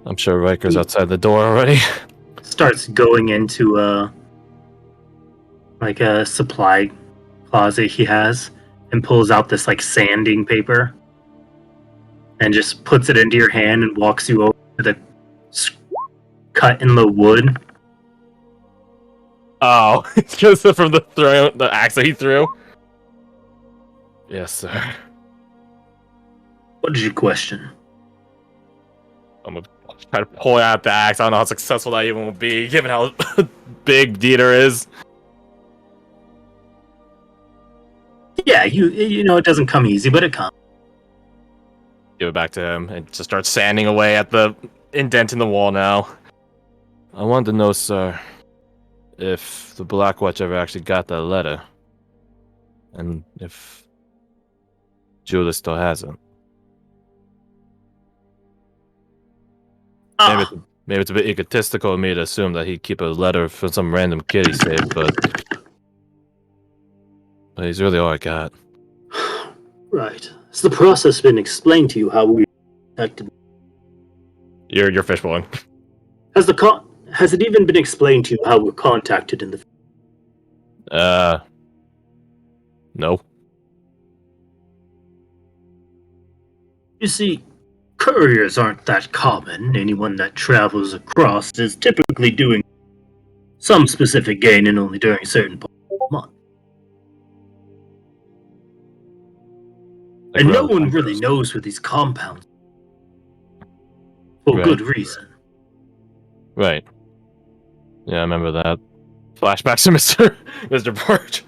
I'm sure Riker's outside the door already. Starts going into like a supply closet he has and pulls out this like sanding paper and just puts it into your hand and walks you over to the cut in the wood. Oh, just from the axe that he threw. Yes, sir. What did you question? I'm gonna try to pull out the axe. I don't know how successful that even will be, given how big Dieter is. Yeah, you know it doesn't come easy, but it comes. Give it back to him and just start sanding away at the indent in the wall now. I wanted to know, sir, if the Black Watch ever actually got that letter. And if Julia still has it. Maybe it's a bit egotistical of me to assume that he'd keep a letter from some random kid he saved, but he's really all I got. Right. Has the process been explained to you how we contacted? You're fishbowling. Has it even been explained to you how we're contacted in the? No. You see, couriers aren't that common. Anyone that travels across is typically doing some specific gain and only during certain parts of the month. And no one really knows where these compounds are. For good reason. Right. Yeah, I remember that. Flashbacks to Mr. Porch.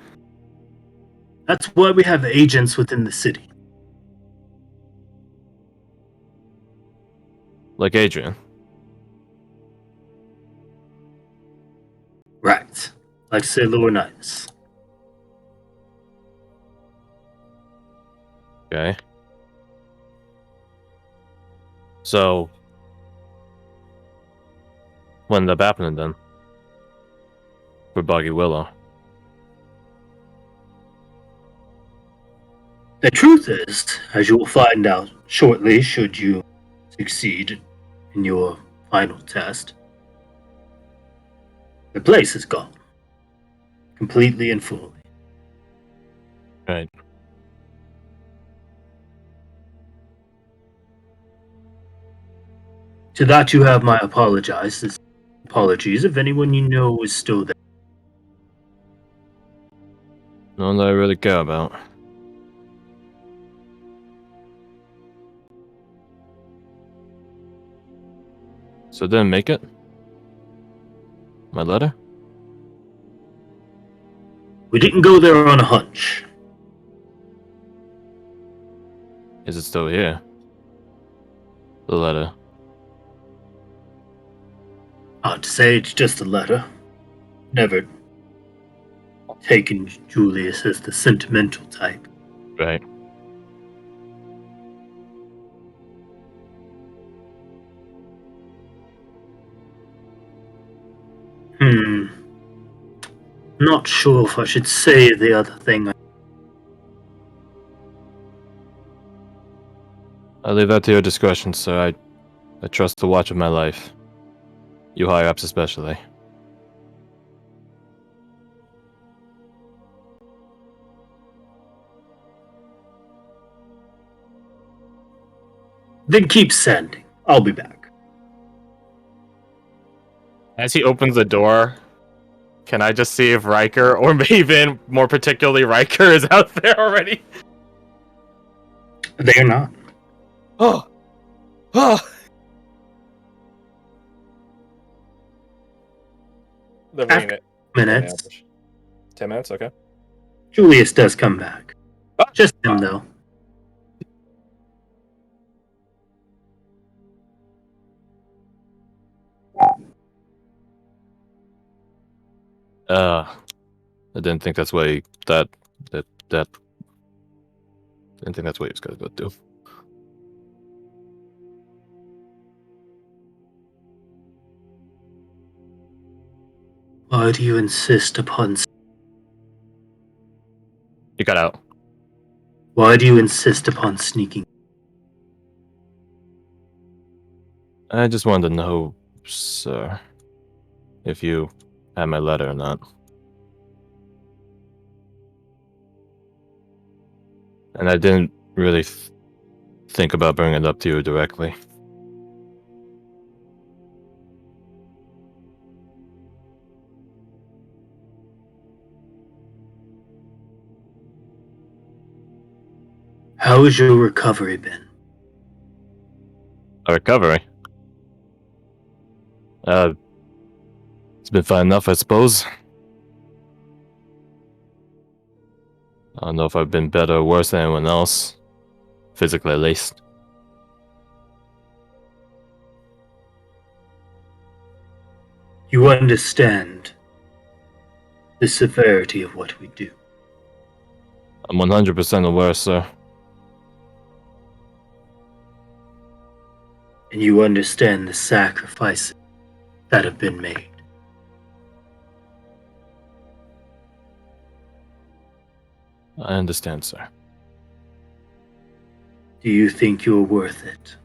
That's why we have agents within the city. Like Adrian. Right. Like Sailor Knights. Okay. So, when that happening then? For Boggy Willow. The truth is, as you will find out shortly should you succeed in your final test, the place is gone. Completely and fully. Right. To that you have my apologies if anyone you know is still there. None that I really care about. So it didn't make it? My letter? We didn't go there on a hunch. Is it still here? The letter. Hard to say, it's just a letter. Never taken Julius as the sentimental type. Right. Not sure if I should say the other thing. I leave that to your discretion, sir. I trust the watch of my life. You higher-ups especially. Then keep sending. I'll be back. As he opens the door, can I just see if Riker, or maybe more particularly Riker, is out there already? They're not. Oh! Oh! After minutes. 10 minutes, okay. Julius does come back. Just him, though. I didn't think that's what he... Didn't think that's what he was gonna go do. Why do you insist upon... You got out. Why do you insist upon sneaking? I just wanted to know, sir, if you had my letter or not. And I didn't really think about bringing it up to you directly. How has your recovery been? A recovery? It's been fine enough, I suppose. I don't know if I've been better or worse than anyone else. Physically, at least. You understand the severity of what we do. I'm 100% aware, sir. And you understand the sacrifices that have been made. I understand, sir. Do you think you're worth it?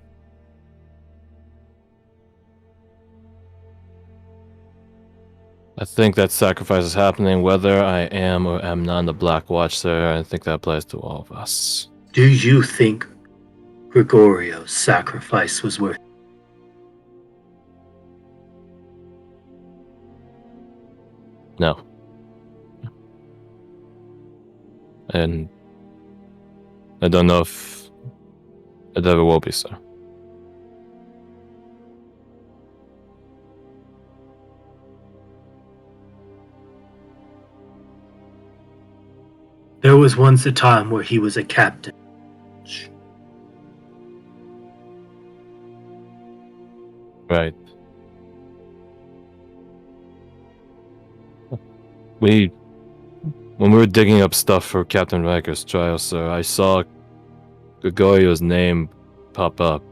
I think that sacrifice is happening whether I am or am not in the Black Watch, sir. I think that applies to all of us. Do you think Gregorio's sacrifice was worth it? No. And I don't know if it ever will be, sir. There was once a time where he was a captain. Right. When we were digging up stuff for Captain Riker's trial, sir, I saw Gregorio's name pop up.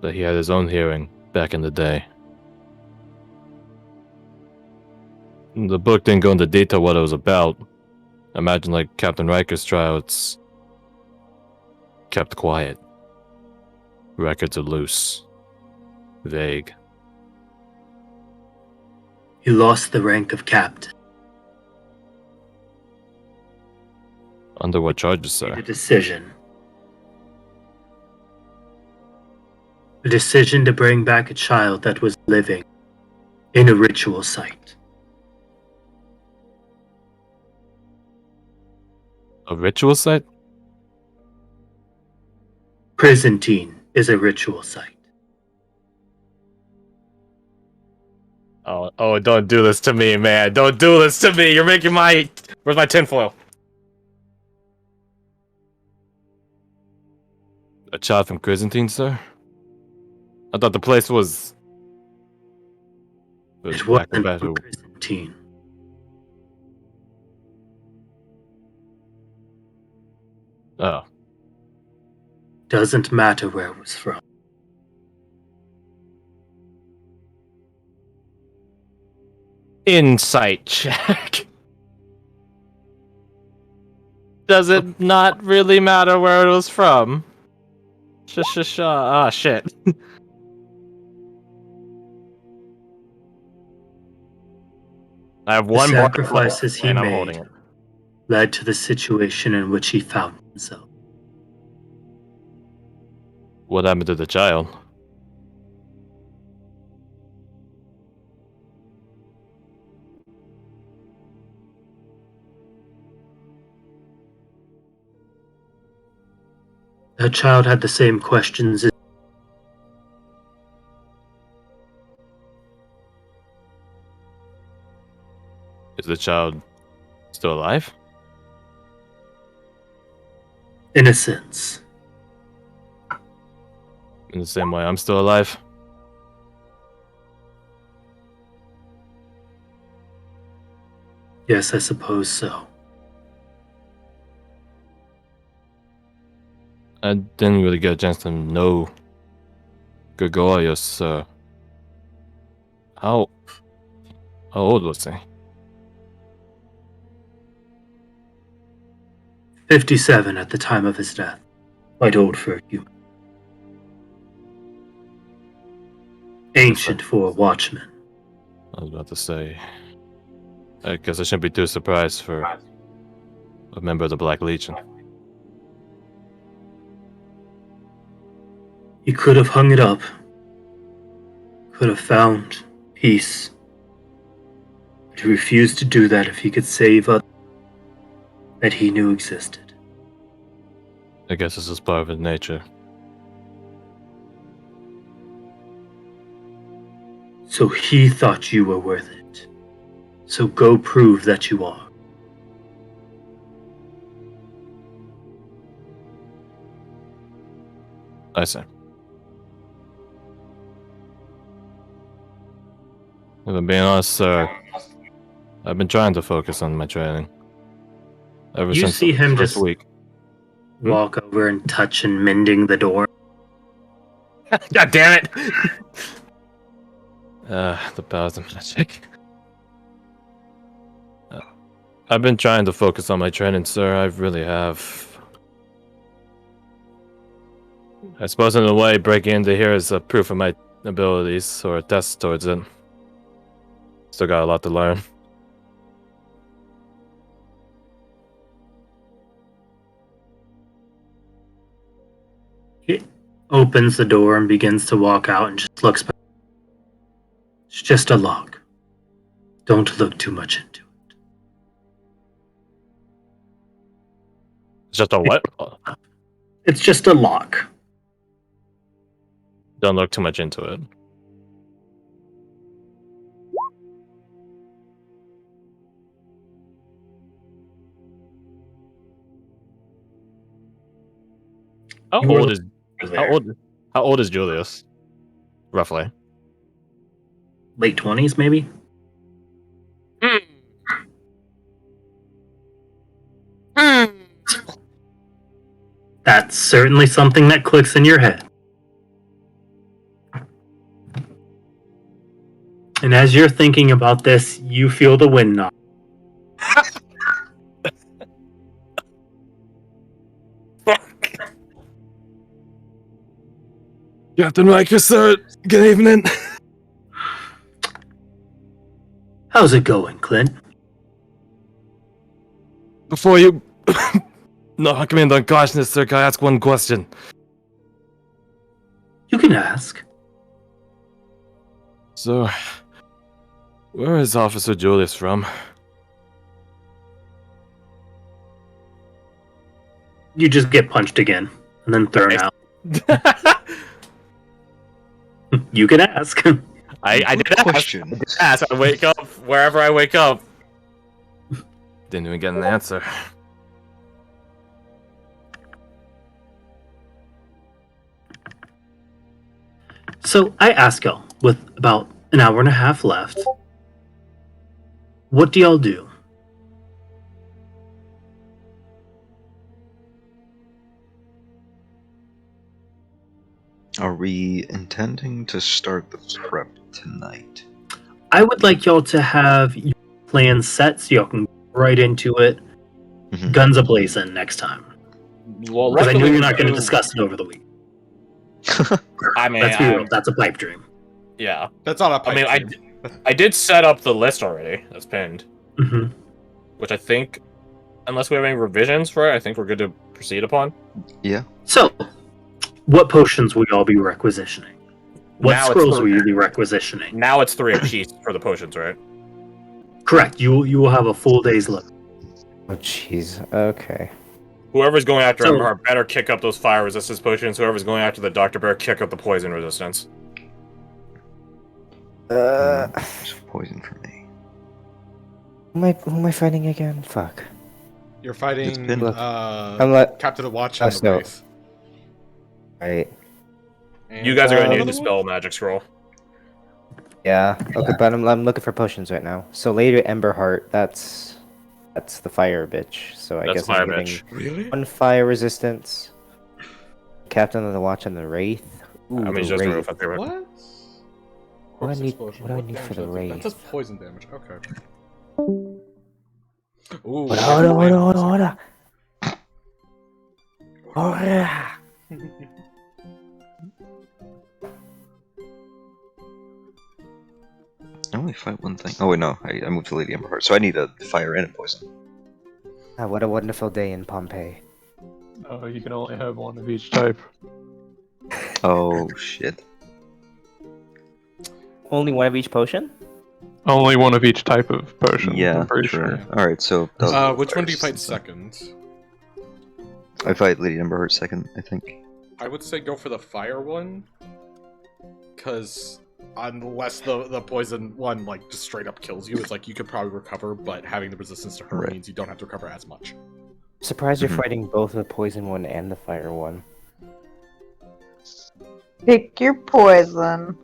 That he had his own hearing back in the day. The book didn't go into detail what it was about. Imagine like Captain Riker's trial, it's kept quiet. Records are loose. Vague. He lost the rank of captain. Under what charges, Made sir? a decision. A decision to bring back a child that was living in a ritual site. A ritual site? Prisantine is a ritual site. Oh, don't do this to me, man. Don't do this to me. You're making my... Where's my tinfoil? A child from Chrysantine, sir? I thought the place was... It Black wasn't Bat for who... Prisantine. Oh. Doesn't matter where it was from. Insight check. Does it not really matter where it was from? Ah, shit. I have The one black sacrifices cloth, he and I'm made holding it. led to the situation in which he found himself. What happened to the child? That child had the same questions as Is the child still alive? innocence. In the same way I'm still alive? Yes, I suppose so. I didn't really get a chance to know Gregorius. How old was he? 57 at the time of his death. Quite old for a human. Ancient for a watchman. I was about to say. I guess I shouldn't be too surprised for a member of the Black Legion. He could have hung it up. Could have found peace. But he refused to do that if he could save others that he knew existed. I guess this is part of his nature. So he thought you were worth it. So go prove that you are. I see. If I'm being honest, sir, I've been trying to focus on my training. Ever You since see the him first just week. walk over and touch and mending the door. God damn it! The powers of magic. I've been trying to focus on my training, sir. I really have. I suppose in a way, breaking into here is a proof of my abilities, or a test towards it. Still got a lot to learn. He opens the door and begins to walk out and just looks back. It's just a lock. Don't look too much into it. Just a what? It's just a lock. Don't look too much into it. How You are old is there. how old is Julius? Roughly. Late 20s, maybe? That's certainly something that clicks in your head. And as you're thinking about this, you feel the wind knock. Fuck. Captain Riker, sir. Good evening. How's it going, Clint? Before you knock me into unconsciousness, sir, can I ask one question? You can ask. So, where is Officer Julius from? You just get punched again and then thrown out. You can ask. I did question. ask. I wake up wherever I wake up. Didn't even get an answer. So I ask y'all, with about an hour and a half left, what do y'all do? Are we intending to start the prep tonight? I would like y'all to have your plan set so y'all can go right into it, Mhm. guns a-blazing next time. Well, Because I know luckily you're not going to you- discuss it over the week. I mean, Let's be real, that's a pipe dream. yeah. That's not a pipe I mean, dream. I did set up the list already. That's pinned, Hmm. which I think, unless we have any revisions for it, I think we're good to proceed upon. Yeah. So, what potions will y'all be requisitioning? What Now it's scrolls three- will you be requisitioning? Now it's 3 apiece for the potions, right? Correct. You will have a full day's look. Oh, jeez. Okay. Whoever's going after So- Emberheart better kick up those fire resistance potions. Whoever's going after the Dr. Bear, kick up the poison resistance. There's poison for me. Who am I fighting again? Fuck. You're fighting been- I'm like, Captain of the Watch and the no. Wraith. right. You guys are going to need Another to one? spell magic scroll. Yeah. Okay, but I'm looking for potions right now. So later, Emberheart. That's the fire bitch. So I That's guess fire I'm getting bitch. Really? one fire resistance. Captain of the Watch and the Wraith. Ooh, I mean, the just remove Wraith. that they were. What? What do I Corpse need- explosion. what do I need damage for the does that do? That Wraith? does poison damage. Okay. Ooh. Hold on. only fight one thing. Oh wait, no, I moved to Lady Emberheart, so I need a fire and a poison. Ah, what a wonderful day in Pompeii. Oh, you can only have one of each type. Oh shit. Only one of each potion? Only one of each type of potion. Yeah, I'm pretty sure. sure. Alright, so... Which one do you fight second? I fight Lady Emberheart second, I think. I would say go for the fire one. Because unless the poison one, like, just straight up kills you, it's like you could probably recover, but having the resistance to her Right. means you don't have to recover as much. Surprised you're Mhm. fighting both the poison one and the fire one. Pick your poison.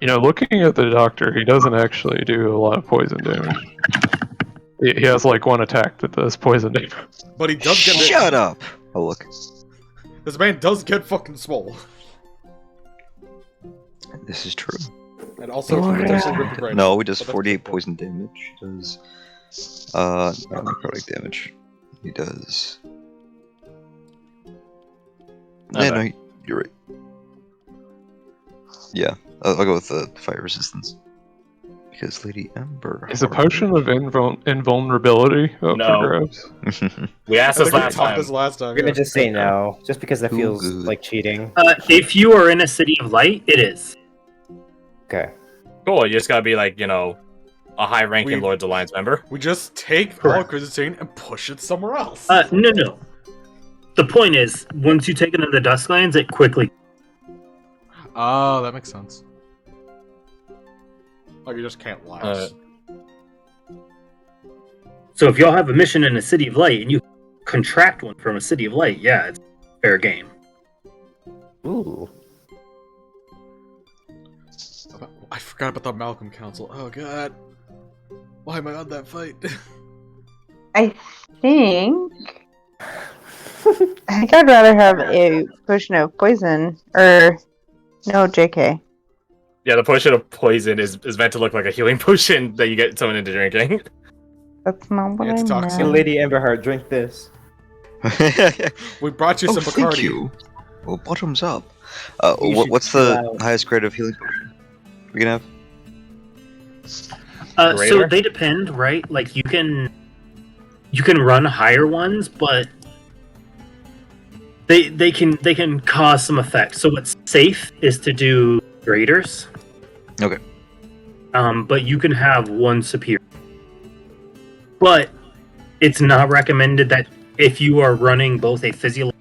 You know, looking at the doctor, he doesn't actually do a lot of poison damage. He has like one attack that does poison damage. But he does get Shut up! Oh look. This man does get fucking swole. This is true. And also, Oh, he yeah. potentially rip your brain No, out, he does but that's 48 cool. poison damage. He does... not necrotic damage. He does... Yeah, no, you're right. Yeah, I'll go with the fire resistance. Because Lady Ember... Is a potion of invulnerability up No. for grabs? We asked I this think we last talked time. this last time. I'm gonna yeah. just say no, just because that Ooh, feels good. like cheating. If you are in a city of light, it is. Okay. Cool, you just gotta be like, you know, a high-ranking We- Lord's Alliance member. We just take Correct. All-Crisantine and push it somewhere else. No. The point is, once you take it into the Dusklands, it quickly. Oh, that makes sense. Like, you just can't last. So if y'all have a mission in a city of light and you contract one from a city of light, yeah, it's fair game. Ooh. I forgot about the Malcolm Council. Oh god. Why am I on that fight? I think. I think I'd rather have a potion of poison. Or. No, JK. Yeah, the potion of poison is meant to look like a healing potion that you get someone into drinking. That's not what It's I toxic. Hey, meant. Lady Emberheart, drink this. We brought you Oh, some thank Bacardi. you. Well, bottoms up. You should What's chill the out. highest grade of healing potion we can have? So Greater? they depend, right? Like you can run higher ones, but they can cause some effect. So what's safe is to do graders. Okay. But you can have one superior. But it's not recommended that if you are running both a physiological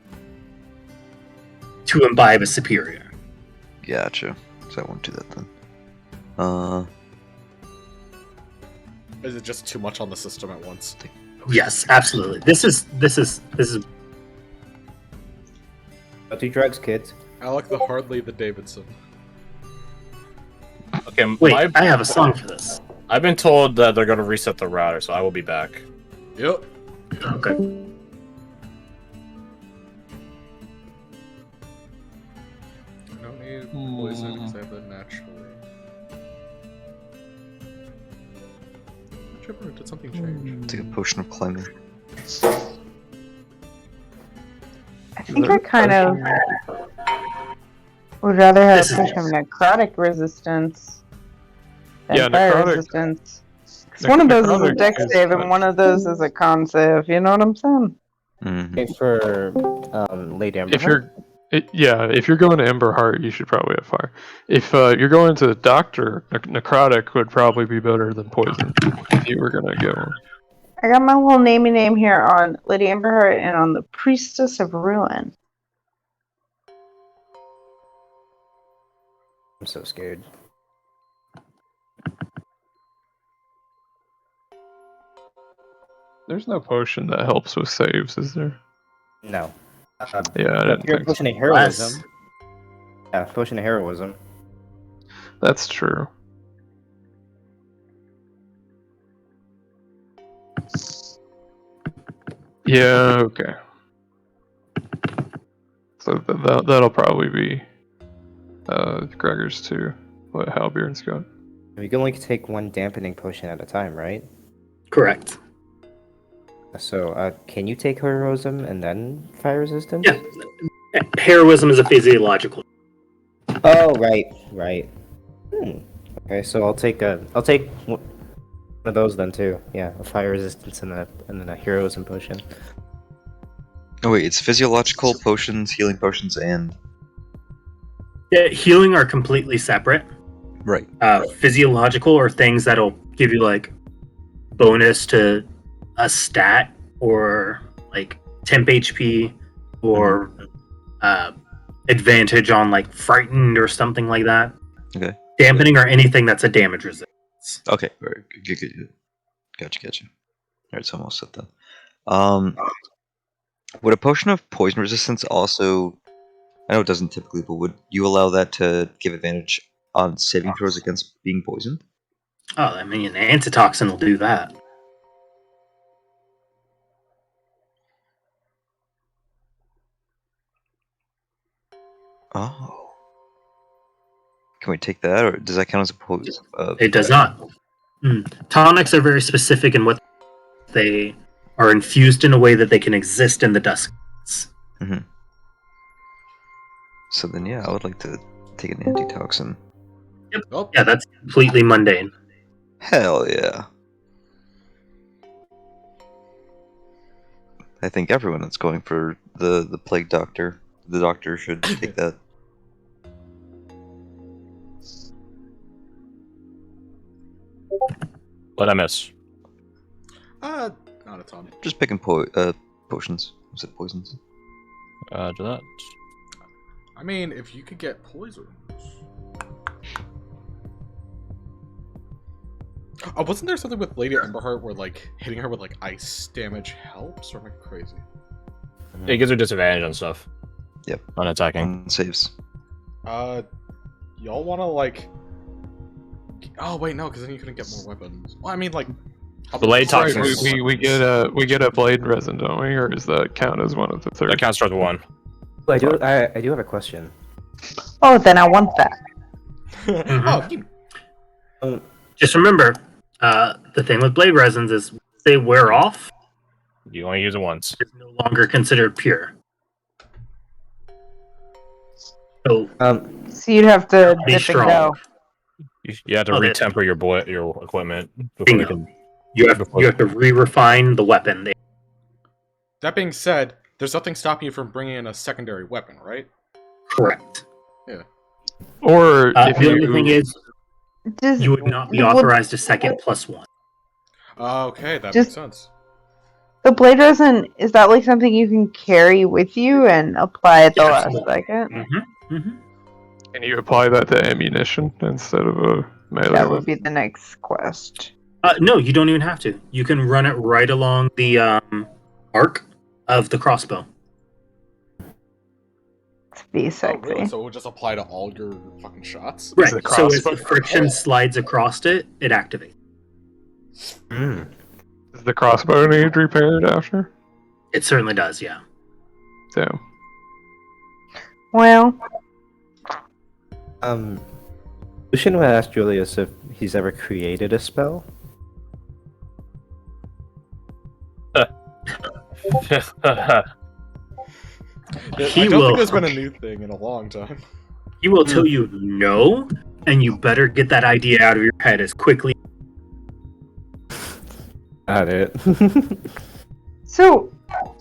to imbibe a superior. Gotcha. So I won't do that then. Is it just too much on the system at once? Yes, absolutely. This is Don't do drugs, kids. I like the Hardly the Davidson. Okay, wait, I have a song for this. I've been told that they're gonna reset the router, so I will be back. Yep. Okay. I don't need poison because I have that naturally. Chipper, did something change? Take a potion of climbing. I think I kind of would rather have This a is- potion of necrotic resistance than Yeah, fire necrotic- resistance. 'Cause one of those is a necrotic dex is save and fine. one of those is a con save. You know what I'm saying? Mm-hmm. Okay, for Lady Emberheart. If you're going to Emberheart, you should probably have fire. If you're going to the doctor, necrotic would probably be better than poison if you were gonna get one. I got my little namey name here on Lady Emberheart and on the Priestess of Ruin. I'm so scared. There's no potion that helps with saves, is there? No. Yeah, I If didn't you're think so. potion of heroism. Yeah, potion of heroism. That's true. Yeah, okay. So that'll probably be Gregor's too. What Halbjorn's got. You can only take one dampening potion at a time, right? Correct. So, can you take heroism and then fire resistance? Yeah. Heroism is a physiological. Oh, right. Okay, so I'll take one of those then too. Yeah, a fire resistance and then a heroism potion. Oh wait, it's physiological potions, healing potions, and Yeah, healing are completely separate. right. Physiological are things that'll give you like bonus to a stat or like temp HP or advantage on like frightened or something like that. Okay. Dampening or anything that's a damage resistance. Okay. Very good. Gotcha. Alright, so I'm all set then. Would a potion of poison resistance also? I know it doesn't typically, but would you allow that to give advantage on saving throws against being poisoned? Oh, I mean, an antitoxin will do that. Oh. Can we take that, or does that count as a poison? It does not. Tonics are very specific in what they are infused in a way that they can exist in the dusk. So then, yeah, I would like to take an antitoxin. Oh, Yeah, that's completely mundane. Hell yeah. I think everyone that's going for the plague doctor, the doctor should take that. What I miss? not a ton. Just picking potions. Was it poisons? Do that. I mean, if you could get poisons. Oh, wasn't there something with Lady Emberheart where like hitting her with like ice damage helps, or am I crazy? It gives her disadvantage on stuff. Yep. On attacking. On saves. Y'all want to like? Oh wait, no, because then you couldn't get more weapons. Well, I mean, like, Blade Sorry, toxins. we get a blade resin, don't we? Or does that count as one of the third? That counts towards one. I do have a question. Oh, then I want that. Oh, you- Just remember, the thing with blade resins is they wear off. You only use it once. It's no longer considered pure. So So you'd have to be dip strong. and go. You have to Oh, that- retemper your equipment before you Bingo. can. You have to re-refine the weapon. that being said, there's nothing stopping you from bringing in a secondary weapon, right? Correct. Or if The only you thing is, Does, you would not be would authorized a second +1. Okay, that Just- makes sense. the blade resin, is that like something you can carry with you and apply at the Yeah, last absolutely. second? can you apply that to ammunition instead of a melee That weapon? would be the next quest. No, you don't even have to. You can run it right along the arc of the crossbow. To be Oh, sexy. really? So it would just apply to all your fucking shots? Right. the So as crossbow- the friction slides across it, it activates. Does the crossbow need repaired after? It certainly does. Yeah. Damn. Well, Lucian would ask Julius if he's ever created a spell. He I don't will. think there's been a new thing in a long time. He will tell you no, and you better get that idea out of your head as quickly. Got it. so,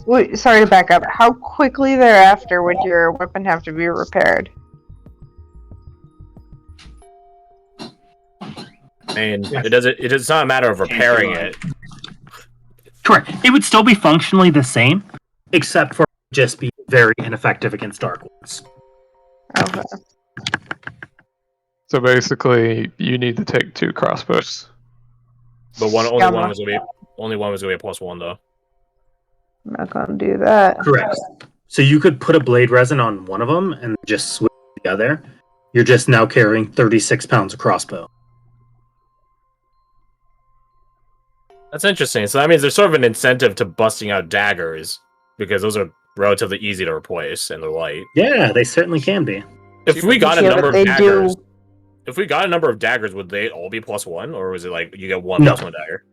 wait, sorry to back up. How quickly thereafter would your weapon have to be repaired? I mean, it's not a matter of repairing it. Correct. It would still be functionally the same, except for just be very ineffective against dark ones. Okay. So basically, you need to take 2 crossbows. But only Yeah, one I'm was gonna be a +1 though. I'm not gonna do that. Correct. So you could put a blade resin on one of them and just switch the other. You're just now carrying 36 pounds of crossbow. That's interesting. So that means there's sort of an incentive to busting out daggers because those are relatively easy to replace and they're light. Yeah, they certainly can be. If we got a Yeah, number but of they daggers, do. if we got a number of daggers, would they all be +1, or was it like you get one No. +1 dagger?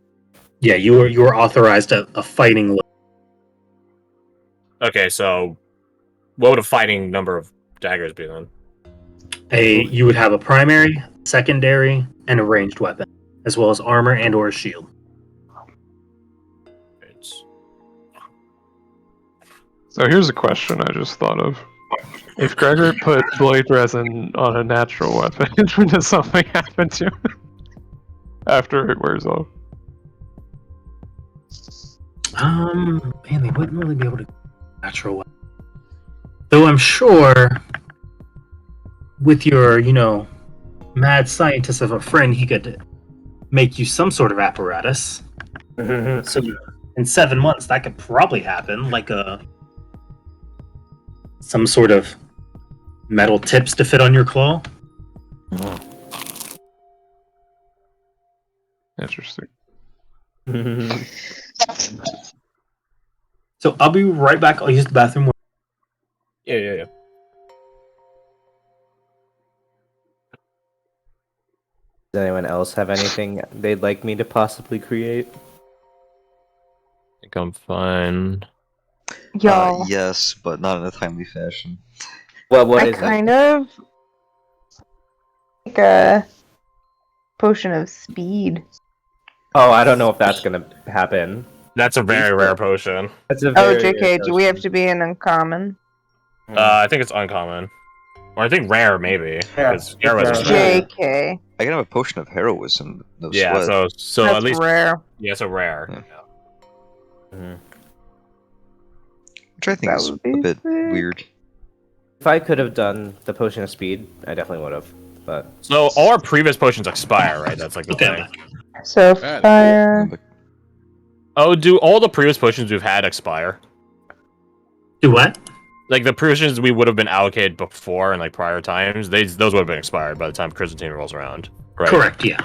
Yeah, you were authorized a fighting limit. Okay, so what would a fighting number of daggers be then? You would have a primary, secondary, and a ranged weapon, as well as armor and or a shield. So here's a question I just thought of. If Gregor put blade resin on a natural weapon, does something happen to it after it wears off? Man, they wouldn't really be able to natural weapon. Though I'm sure with your, mad scientist of a friend, he could make you some sort of apparatus. So in 7 months, that could probably happen, like some sort of metal tips to fit on your claw. Interesting. So I'll be right back. I'll use the bathroom. Yeah. Does anyone else have anything they'd like me to possibly create? I think I'm fine. Y'all, Yes, but not in a timely fashion. What I is kind of like a potion of speed. Oh, I don't know if that's gonna happen. That's a very rare potion. That's a Oh, very JK, rare do we have potion. to be an uncommon? I think it's uncommon. Or I think rare, maybe. Yeah, Because air was it's rare. JK. I can have a potion of heroism, no Yeah, sweat. so That's at least rare. yeah, so rare. Yeah. Mhm. Which I think That is would a be bit sick. weird. If I could have done the potion of speed, I definitely would have. But So all our previous potions expire, right? That's like the Okay. thing. So Bad. fire. But Oh, do all the previous potions we've had expire? Do what? Like the potions we would have been allocated before in like prior times, those would have been expired by the time Chrysantine rolls around. Right. Correct. Yeah.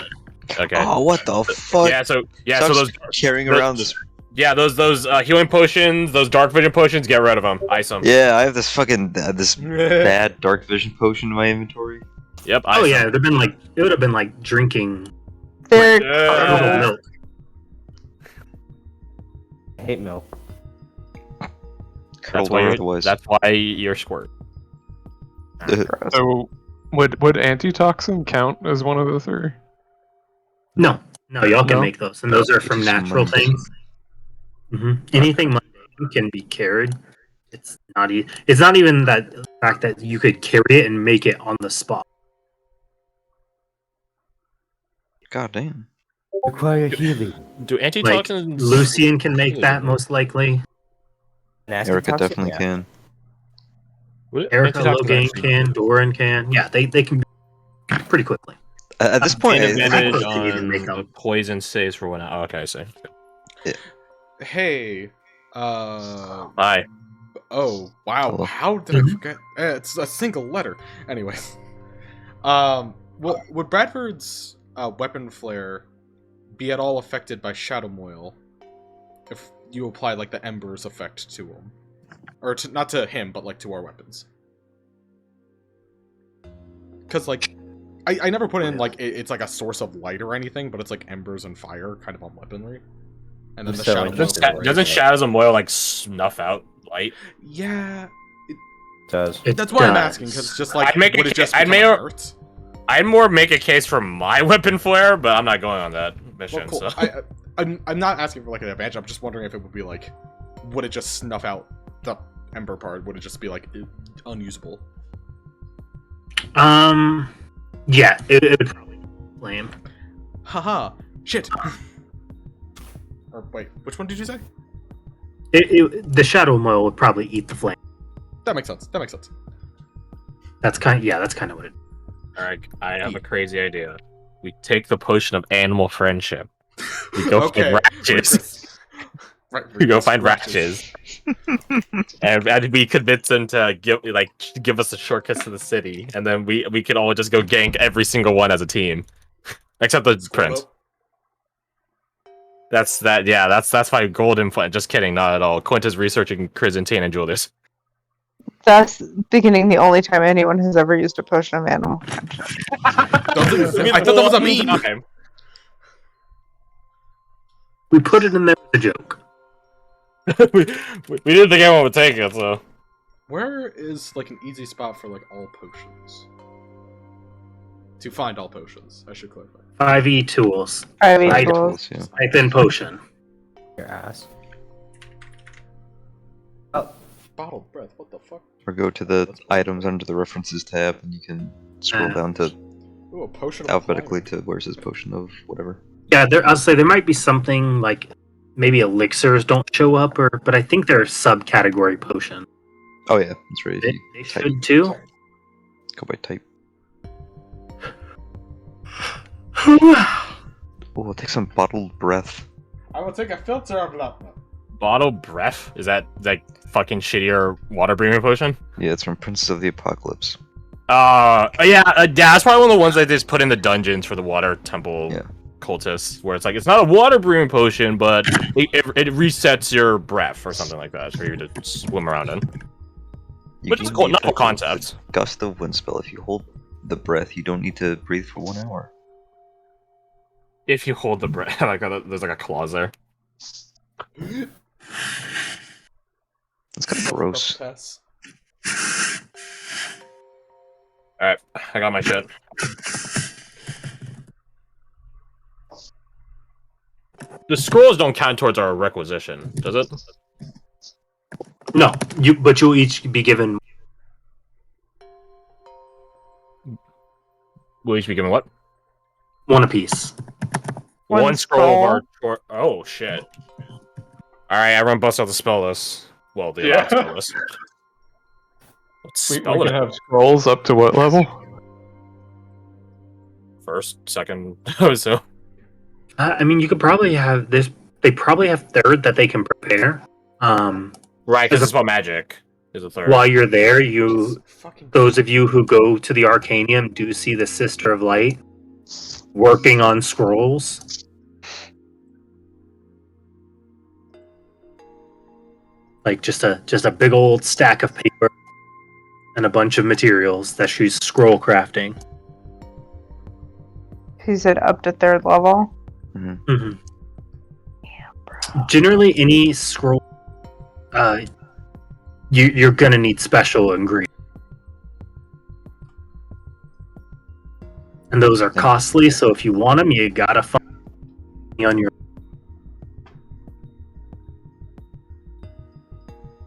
Okay. oh, what the fuck? So Stop those carrying those- around this. those healing potions, those dark vision potions, get rid of them. Ice them. Yeah, I have this fucking this bad dark vision potion in my inventory. Yep. Ice Oh 'em. yeah, it would have been like drinking They're curdled milk. I hate milk. That's Curdled why or you're, otherwise. that's why you're squirt. gross. So would antitoxin count as one of the three? No, y'all can No? make those, and those are from Just natural mundane. things. Anything mundane can be carried. It's not. It's not even that the fact that you could carry it and make it on the spot. God damn. Require healing. Do Like antitoxins? Lucian can make that most likely. Nasty Erica toxin? definitely Yeah. can. Would Erica, antitoxins Logain actually can. Doran can. Yeah, they can pretty quickly. At this point, gain advantage I can even make on them. poison saves for 1 hour. Oh, okay, I see. Hey, Hi. oh wow, Hello. how did I forget? It's a single letter. Anyways, well, would Bradford's weapon flare be at all affected by Shadow Moil if you apply like the Embers effect to him, or not to him, but like to our weapons? Because like, I never put in like it's like a source of light or anything, but it's like embers and fire kind of on weaponry, and then the So Shadow Moil. interesting. Doesn't Shadows of Moil like snuff out light? Yeah, It does. It that's why I'm does. asking, because it's just like I'd make a would it ca- just I'd become make- inert? I'd more make a case for my weapon flare, but I'm not going on that mission. Well, cool. So. I'm not asking for like an advantage. I'm just wondering if it would be like, would it just snuff out the ember part? Would it just be like unusable? Yeah, it would probably be flame. Haha, shit. Or wait, which one did you say? The Shadow Moil would probably eat the flame. That makes sense. That makes sense. That's kind of what it. All right, I have a crazy idea. We take the potion of animal friendship. We go Okay. find Ratches. We go find Ratches. and we convince them to give us a shortcut to the city, and then we could all just go gank every single one as a team, except the prince. That's my golden plan. Just kidding, not at all. Quint is researching Chrysantine and Julius. That's beginning the only time anyone has ever used a potion of animal. I thought that was a meme. Time. We put it in there as a joke. we didn't think anyone would take it, so. Where is like an easy spot for like all potions? To find all potions, I should clarify. 5e tools. 5e I- tools. Yeah. Type in potion. Your ass. Bottled breath, what the fuck? Or go to the items under the references tab, and you can scroll down to Ooh, a potion of alphabetically fire. to where it says potion of whatever. Yeah, I'll say there might be something like maybe elixirs don't show up, but I think they're subcategory potion. Oh yeah, that's right. If They, you they type, should too. go by type. Oh, we'll take some bottled breath. I will take a filter of blood. Bottled breath? Is that like fucking shittier water breathing potion? Yeah, it's from Princess of the Apocalypse. Yeah, that's probably one of the ones that they just put in the dungeons for the water temple Yeah. cultists, where it's like, it's not a water breathing potion, but it resets your breath or something like that for you to swim around in. You Which is gain cool, the novel effect of concept. Gust of wind spell. If you hold the breath, you don't need to breathe for 1 hour. If you hold the breath, there's like a clause there. It's kind of gross. Alright, I got my shit. The scrolls don't count towards our requisition, does it? No, but you'll each be given. Will each be given what? One apiece. One scroll of our... Oh, shit. Alright, everyone bust out the spell list. Well, the Yeah. spell list. Let's We spell can it have scrolls up to what level? first, second, so... I mean, you could probably have this. They probably have third that they can prepare. Right, because it's about magic. Is a third. While you're there, Fucking those of you who go to the Arcanium do see the Sister of Light working on scrolls. Like just a big old stack of paper and a bunch of materials that she's scroll crafting. He said up to 3rd level. Mm-hmm. Generally, any scroll, you're gonna need special ingredients, and those are costly. So if you want them, you gotta find on your.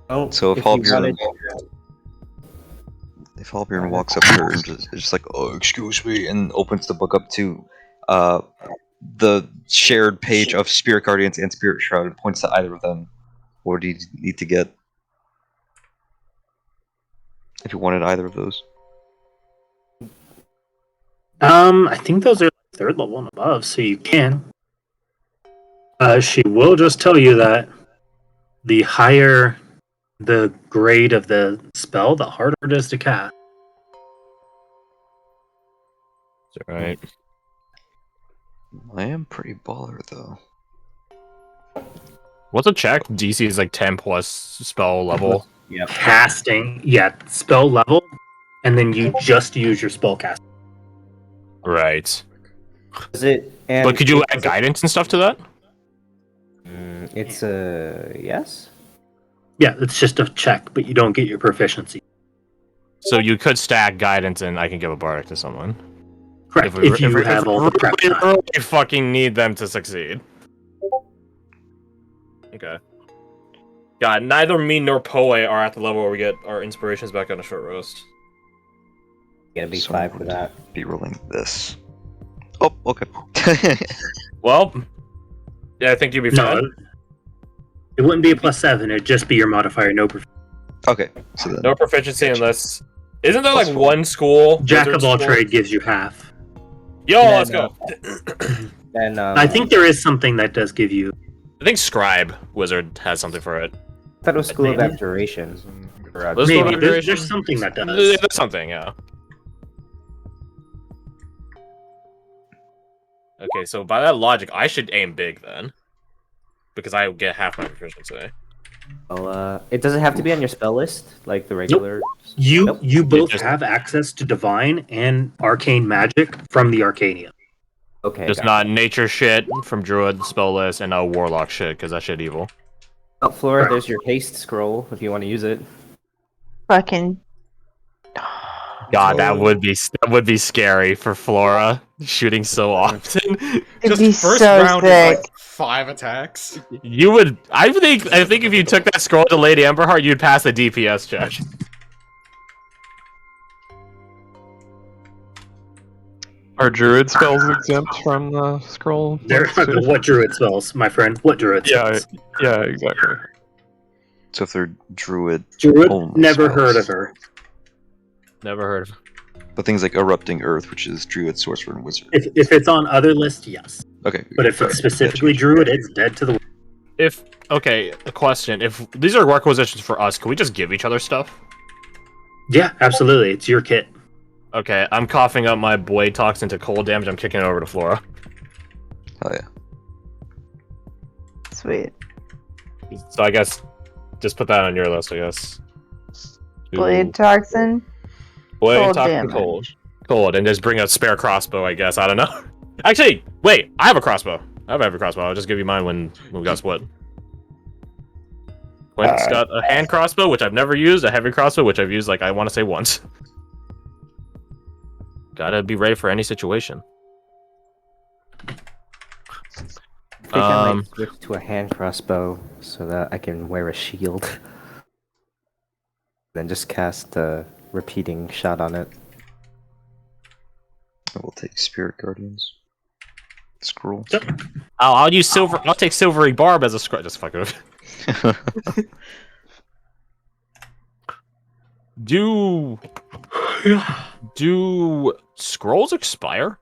Oh, So if if you Halbjorn, wanted- if Halbjorn walks up to her and just like, oh, excuse me, and opens the book up to the shared page of Spirit Guardians and Spirit Shroud and points to either of them, what do you need to get? If you wanted either of those. I think those are 3rd level and above, so you can. She will just tell you that the higher the grade of the spell, the harder it is to cast. Right. I am pretty baller though. What's a check? DC is like 10 plus spell level. Yep. Casting, yeah, spell level, and then you just use your spell cast. Right. Is it? And But could you is add it- guidance and stuff to that? It's a yes. Yeah, it's just a check, but you don't get your proficiency. So you could stack guidance and I can give a bardic to someone. Correct. If you have all the prep we time. really fucking need them to succeed. Okay. God, neither me nor Poe are at the level where we get our inspirations back on a short roast. Gonna be So 5 I'm for going to that. Be rolling this. Oh, okay. Well, yeah, I think you'd be No, fine. it wouldn't be a +7. It'd just be your modifier, no proficiency. Okay, so then No proficiency Gotcha. unless... Isn't there like Plus one school? Jack wizard of all school? trade gives you half. Yo, And let's then, go. And I think there is something that does give you. I think Scribe Wizard has something for it. I thought it was School of Maybe. Abjuration. Or, Let's go Maybe to there's Abjuration. something that does. There's something, yeah. Okay, so by that logic, I should aim big then. Because I get half my proficiency. Well, it doesn't have to be on your spell list like the regular. You Nope. you both just- have access to divine and arcane magic from the Arcania. Okay. Just got not nature shit from Druid spell list and no Warlock shit, because that shit evil. it. Oh, Flora, there's your haste scroll if you want to use it. Fucking. God, that would be scary for Flora shooting so often. It'd Just be first so round sick. is like 5 attacks. You would. I think if you took that scroll to Lady Emberheart, you'd pass the DPS check. Are druid spells exempt from the scroll? There, too? what druid spells, my friend? What druid Yeah, spells? yeah, exactly. So if they're druid, Druid? only Never spells. heard of her. Never heard of. But things like erupting earth, which is druid, sorcerer, and wizard. If it's on other list, yes. Okay. But if alright, it's specifically gotcha. druid, it's dead to the. If okay, a question. If these are requisitions for us, can we just give each other stuff? Yeah, absolutely. It's your kit. Okay, I'm coughing up my blade toxin to cold damage. I'm kicking it over to Flora. Oh yeah. Sweet. So I guess just put that on your list. I guess. Blade toxin. Blade cold toxin, damage. cold, and just bring a spare crossbow. I guess I don't know. Actually, wait. I have a crossbow. I have every crossbow. I'll just give you mine when we got split. Quint's got a hand crossbow, which I've never used. A heavy crossbow, which I've used like I want to say once. Gotta be ready for any situation. I think I might switch to a hand crossbow so that I can wear a shield. Then just cast a repeating shot on it. I will take spirit guardians. Scroll. I'll use silver. I'll take silvery barb as a scroll. Just fuck it. Do scrolls expire?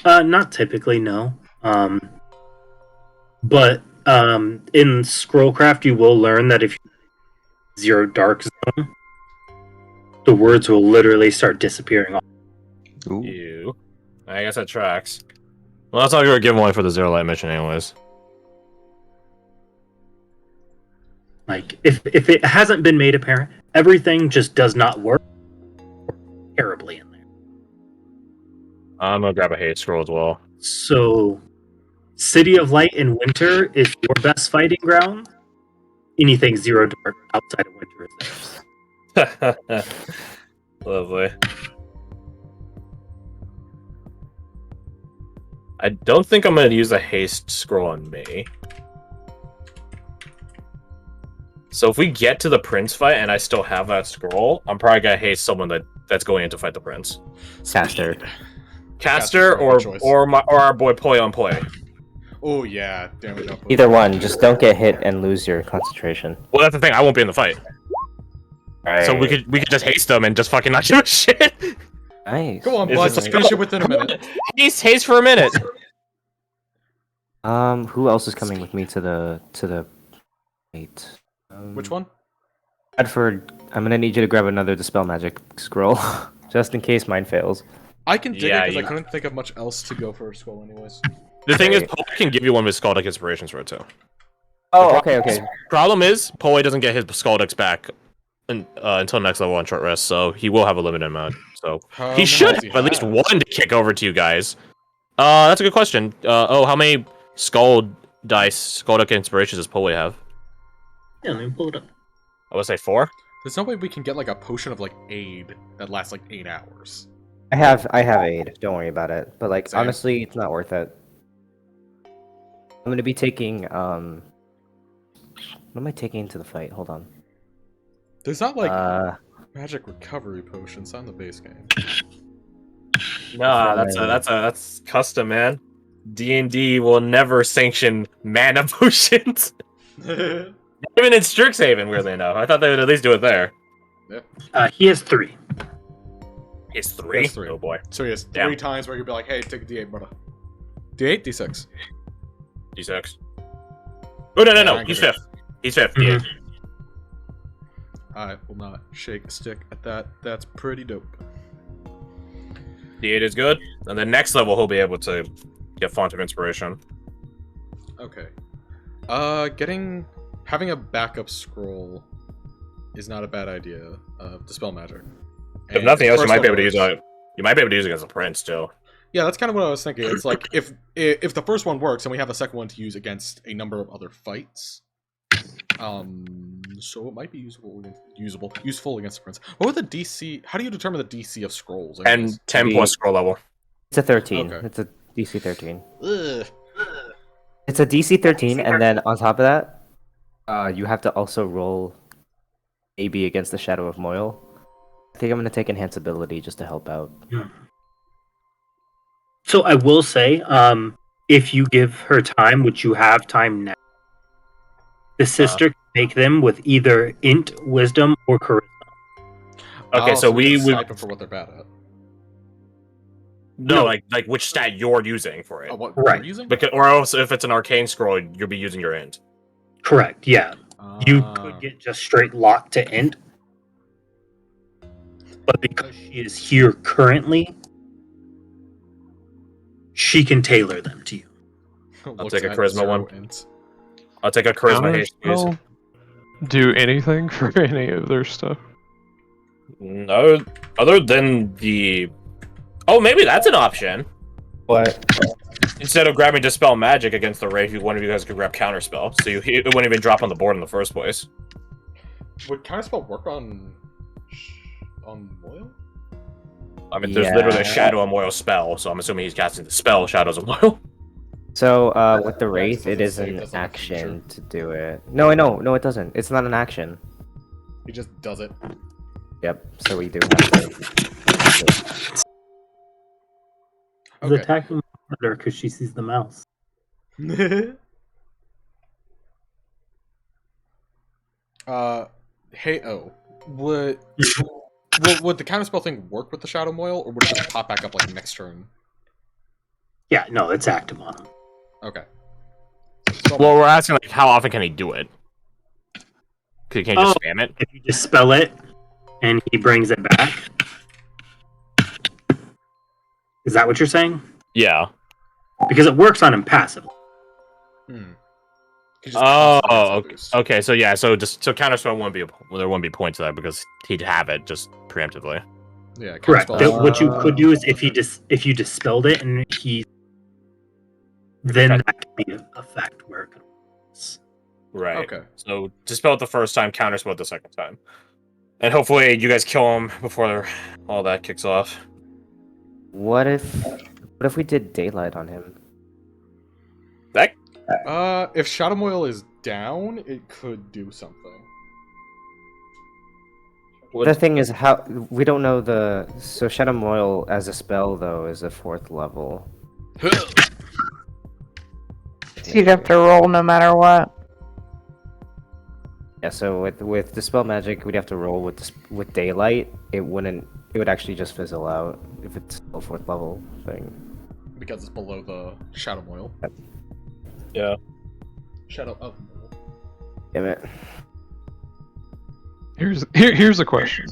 Not typically, no. But in Scrollcraft, you will learn that if you zero dark zone, the words will literally start disappearing. Ooh. Ew. I guess that tracks. Well, that's not gonna give away for the zero light mission, anyways. Like if it hasn't been made apparent, everything just does not work terribly in there. I'm gonna grab a hate scroll as well. So, City of Light in winter is your best fighting ground. Anything zero dark outside of winter is there. Lovely. I don't think I'm gonna use a haste scroll on me. So if we get to the prince fight and I still have that scroll, I'm probably gonna haste someone that's going in to fight the prince. Caster. Caster Caster's or our boy Poi on Poi. Oh yeah, damage output. Either one, just don't get hit and lose your concentration. Well, that's the thing. I won't be in the fight, so we could just haste them and just fucking not give a shit. Nice. Go on, It's Blood. just Let's like- finish it within a minute. Haste for a minute. Who else is coming with me to the wait. Which one? Bradford, I'm gonna need you to grab another Dispel Magic scroll, just in case mine fails. I can dig it Yeah, because I you- couldn't think of much else to go for a scroll anyways. The thing is, Right. Poi can give you one of his Scaldic inspirations for it too. Oh, okay. Problem is, Poi doesn't get his Scaldics back until next level on short rest, so he will have a limited amount. So How he many should does he have at least have? one to kick over to you guys. That's a good question. How many Scaldic inspirations does Poi have? Yeah, let me pull it up. I would say 4. There's no way we can get like a potion of like aid that lasts like 8 hours. I have aid. Don't worry about it. But like Same. honestly, it's not worth it. I'm gonna be taking what am I taking into the fight? Hold on. There's not like magic recovery potions on the base game. Nah, that's custom, man. D&D will never sanction mana potions. Even in Strixhaven, weirdly enough. I thought they would at least do it there. He has 3. It's 3? It's 3. Oh boy. So he has Damn. 3 times where you'd be like, hey, take a D8, brother. D8, D6. D6. Oh, no. Yeah, He's I 5th. He's 5th. Mhm. D8. I will not shake a stick at that. That's pretty dope. D8 is good. And then next level, he'll be able to get Font of Inspiration. Okay. Having a backup scroll is not a bad idea of Dispel Magic. If And nothing else, you first might be able level to use is- it. You might be able to use it against the prince, too. Yeah, that's kind of what I was thinking. It's like if the first one works and we have a second one to use against a number of other fights, so it might be useful against the prince. What would the DC? How do you determine the DC of scrolls? And anyways? 10 plus scroll level. It's a 13. Okay. It's a DC 13. Ugh. It's a DC 13, and then on top of that, you have to also roll AB against the Shadow of Moyle. I think I'm gonna take Enhanceability just to help out. So I will say, if you give her time, which you have time now, the sister can make them with either int, wisdom, or charisma. Okay, Oh, so we can would snipe them for what they're bad at. no, like which stat you're using for it. Oh, what Right. we're using? Because, or else if it's an arcane scroll, you'll be using your int. Correct. Yeah, you Ah. could get just straight locked to int, but because she is here currently, she can tailor them to you. Looks take a at charisma 0 one. int. I'll take a charisma haste. use. Counterspell do anything for any of their stuff? No, other than the. Oh, maybe that's an option. What? Instead of grabbing Dispel Magic against the Wraith, one of you guys could grab Counterspell, so it wouldn't even drop on the board in the first place. Would counterspell work on Moyle? I mean, there's Yeah. literally a Shadow of Moyle spell, so I'm assuming he's casting the spell Shadows of Moyle. So, with the Yeah, it Wraith, doesn't it is say, it an doesn't have a action to do it. No, I know. No, it doesn't. It's not an action. He just does it. Yep, so we do have to. She's Okay. attacking her because she sees the mouse. Hey, would the counterspell thing work with the Shadow Moil, or would it just pop back up like next turn? Yeah, no, it's active on him. Okay. So, Well, we're asking, like, how often can he do it? Because he can't just spam it. If you dispel it and he brings it back, is that what you're saying? Yeah. Because it works on him passively. He just Oh, constantly gets a boost. okay. So yeah, so Counterspell wouldn't be there wouldn't be point to that because he'd have it just preemptively. Yeah, Correct. counterspell- What you could do is if you dispelled it and he, then Okay. that could be an effect where it could. Right. Okay. So dispel it the first time, counterspell it the second time, and hopefully you guys kill him before all that kicks off. What if we did daylight on him? That If Shadow Moil is down, it could do something. The thing is, how we don't know the so Shadow Moil as a spell though is a 4th level. So you'd have to roll no matter what. Yeah, so with Dispel Magic, we'd have to roll with daylight. It would actually just fizzle out if it's a 4th level thing. Because it's below the Shadow Moil. Yeah. Shadow of Moil. Damn it. Here's a question.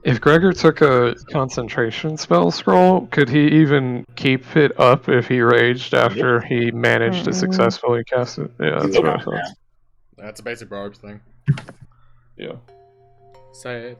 If Gregor took a concentration spell scroll, could he even keep it up if he raged after he managed to successfully cast it? Yeah, that's what I thought. That's a basic Barb thing. Yeah. Say